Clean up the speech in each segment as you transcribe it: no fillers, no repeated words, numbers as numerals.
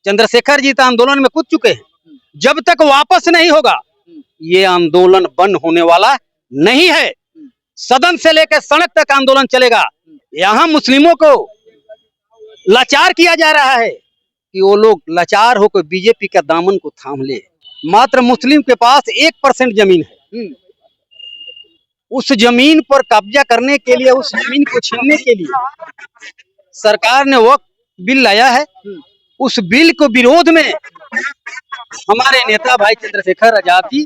चंद्रशेखर जी तो आंदोलन में कूद चुके हैं। जब तक वापस नहीं होगा ये आंदोलन बंद होने वाला नहीं है। सदन से लेकर सड़क तक आंदोलन चलेगा। यहाँ मुस्लिमों को लाचार किया जा रहा है कि वो लोग लाचार होकर बीजेपी का दामन को थाम ले। मात्र मुस्लिम के पास 1% जमीन है। उस जमीन पर कब्जा करने के लिए, उस जमीन को छीनने के लिए सरकार ने वक्फ बिल लाया है। उस बिल को विरोध में हमारे नेता भाई चंद्रशेखर आजाद जी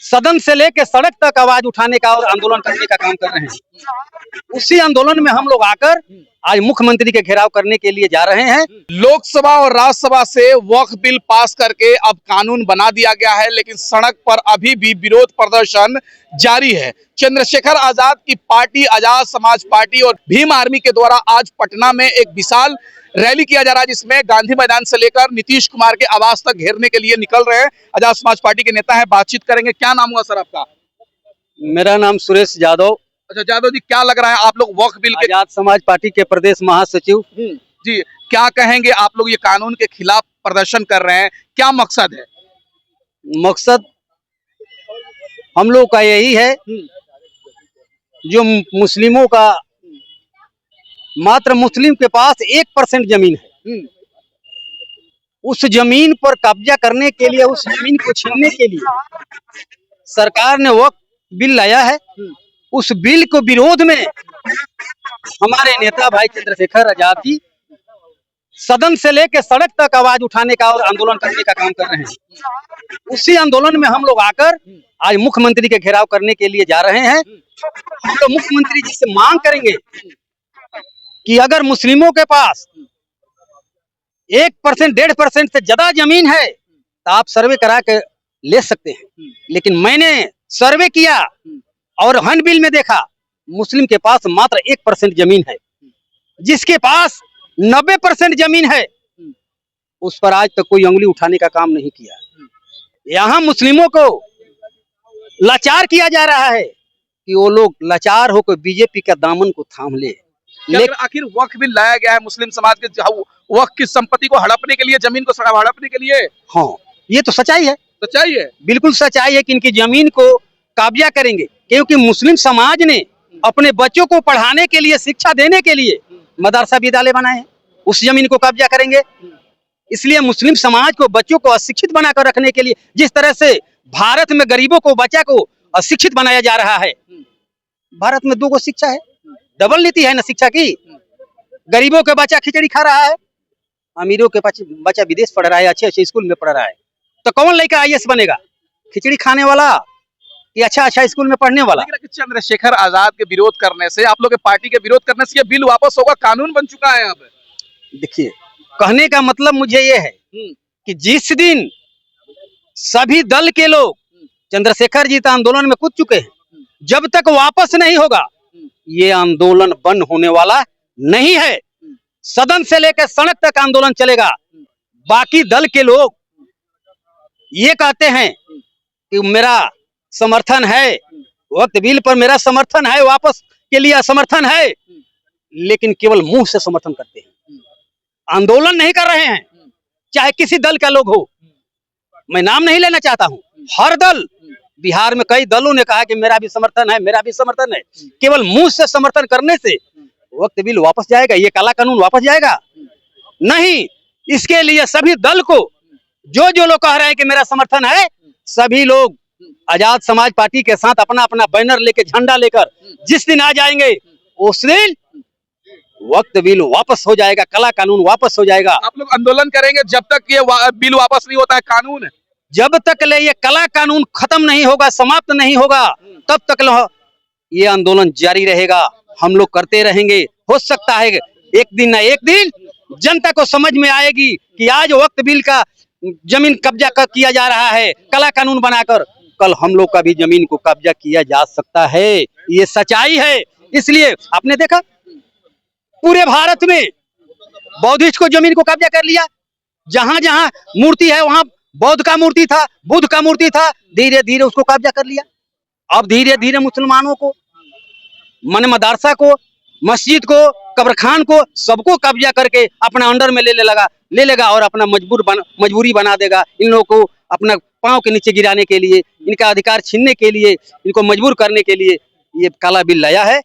सदन से लेकर सड़क तक आवाज उठाने का और आंदोलन करने का काम कर रहे हैं। उसी आंदोलन में हम लोग आकर आज मुख्यमंत्री के घेराव करने के लिए जा रहे हैं। लोकसभा और राज्यसभा से वक्फ बिल पास करके अब कानून बना दिया गया है, लेकिन सड़क पर अभी भी विरोध प्रदर्शन जारी है। चंद्रशेखर आजाद की पार्टी आजाद समाज पार्टी और भीम आर्मी के द्वारा आज पटना में एक विशाल रैली किया जा रहा है, जिसमें गांधी मैदान से लेकर नीतीश कुमार के आवास तक घेरने के लिए निकल रहे हैं। आजाद समाज पार्टी के नेता है, बातचीत करेंगे। क्या नाम हुआ सर आपका? मेरा नाम सुरेश यादव। अच्छा यादव जी, क्या लग रहा है आप लोग वक्फ बिल के आजाद समाज पार्टी के प्रदेश महासचिव जी, क्या कहेंगे? आप लोग ये कानून के खिलाफ प्रदर्शन कर रहे हैं, क्या मकसद है? मकसद हम लोग का यही है, जो मुस्लिमों का मात्र मुस्लिम के पास 1% जमीन है। उस जमीन पर कब्जा करने के लिए, उस जमीन को छीनने के लिए सरकार ने वक्फ बिल लाया है। उस बिल को विरोध में हमारे नेता भाई चंद्रशेखर आजाद जी सदन से लेकर सड़क तक आवाज उठाने का और आंदोलन करने का काम कर रहे हैं। उसी आंदोलन में हम लोग आकर आज मुख्यमंत्री के घेराव करने के लिए जा रहे हैं। हम लोग मुख्यमंत्री जी से मांग करेंगे कि अगर मुस्लिमों के पास 1%, 1.5% से ज्यादा जमीन है तो आप सर्वे करा के ले सकते हैं। लेकिन मैंने सर्वे किया और हन बिल में देखा, मुस्लिम के पास मात्र 1% जमीन है। जिसके पास 90% जमीन है उस पर आज तक कोई उंगली उठाने का काम नहीं किया। यहाँ मुस्लिमों को लाचार किया जा रहा है कि वो लोग लाचार होकर बीजेपी का दामन को थाम ले। लेकिन आखिर वक्फ बिल लाया गया है मुस्लिम समाज के वक्फ की संपत्ति को हड़पने के लिए, जमीन को हड़पने के लिए। हाँ, ये तो सच्चाई है। सच्चाई है, बिल्कुल सच्चाई है कि इनकी जमीन को कब्जा करेंगे, क्योंकि मुस्लिम समाज ने अपने बच्चों को पढ़ाने के लिए, शिक्षा देने के लिए मदरसा विद्यालय बनाए हैं। उस जमीन को कब्जा करेंगे। इसलिए मुस्लिम समाज को, बच्चों को अशिक्षित बनाकर रखने के लिए, जिस तरह से भारत में गरीबों को, बच्चा को अशिक्षित बनाया जा रहा है। भारत में 2 शिक्षा है, डबल नीति है ना शिक्षा की। गरीबों के बच्चा खिचड़ी खा रहा है, अमीरों के बच्चा विदेश पढ़ रहा है, अच्छे अच्छे स्कूल में पढ़ रहा है। तो कौन लड़का IAS बनेगा? खिचड़ी खाने वाला कि अच्छा स्कूल में पढ़ने वाला? चंद्रशेखर आजाद के विरोध करने से, आप लोग के पार्टी के विरोध करने से ये बिल वापस होगा, कानून बन चुका है। अब देखिए, कहने का मतलब मुझे ये है कि जिस दिन सभी दल के लोग, चंद्रशेखर जी तो आंदोलन में कूद चुके हैं, जब तक वापस नहीं होगा ये आंदोलन बंद होने वाला नहीं है। सदन से लेकर सड़क तक आंदोलन चलेगा। बाकी दल के लोग ये कहते हैं कि मेरा समर्थन है, वक्फ बिल पर मेरा समर्थन है, वापस के लिए समर्थन है, लेकिन केवल मुंह से समर्थन करते हैं, आंदोलन नहीं कर रहे हैं। चाहे किसी दल का लोग हो, मैं नाम नहीं लेना चाहता हूं। हर दल, बिहार में कई दलों ने कहा कि मेरा भी समर्थन है, मेरा भी समर्थन है। केवल मुंह से समर्थन करने से वक्फ बिल वापस जाएगा, ये काला कानून वापस जाएगा नहीं। इसके लिए सभी दल को, जो लोग कह रहे हैं कि मेरा समर्थन है, सभी लोग आजाद समाज पार्टी के साथ अपना अपना बैनर लेके, झंडा लेकर जिस दिन आ जाएंगे उस दिन वक्फ बिल वापस हो जाएगा, काला कानून वापस हो जाएगा। आप लोग आंदोलन करेंगे जब तक ये बिल वापस नहीं होता है, कानून जब तक ले ये काला कानून खत्म नहीं होगा, समाप्त नहीं होगा, तब तक ये आंदोलन जारी रहेगा। हम लोग करते रहेंगे। हो सकता है एक दिन ना एक दिन जनता को समझ में आएगी कि आज वक्फ बिल का जमीन कब्जा किया जा रहा है, काला कानून बनाकर, कल हम लोग का भी जमीन को कब्जा किया जा सकता है। ये सच्चाई है। इसलिए आपने देखा पूरे भारत में बौद्धिस्ट को जमीन को कब्जा कर लिया। जहां जहां मूर्ति है वहां बौद्ध का मूर्ति था, बुद्ध का मूर्ति था, धीरे धीरे उसको कब्जा कर लिया। अब धीरे धीरे मुसलमानों को, मन मदरसा को, मस्जिद को, कब्रखान को, सबको कब्जा करके अपना अंडर में ले लेगा और अपना मजबूरी बना देगा। इन लोगों को अपना पांव के नीचे गिराने के लिए, इनका अधिकार छीनने के लिए, इनको मजबूर करने के लिए ये काला बिल लाया है।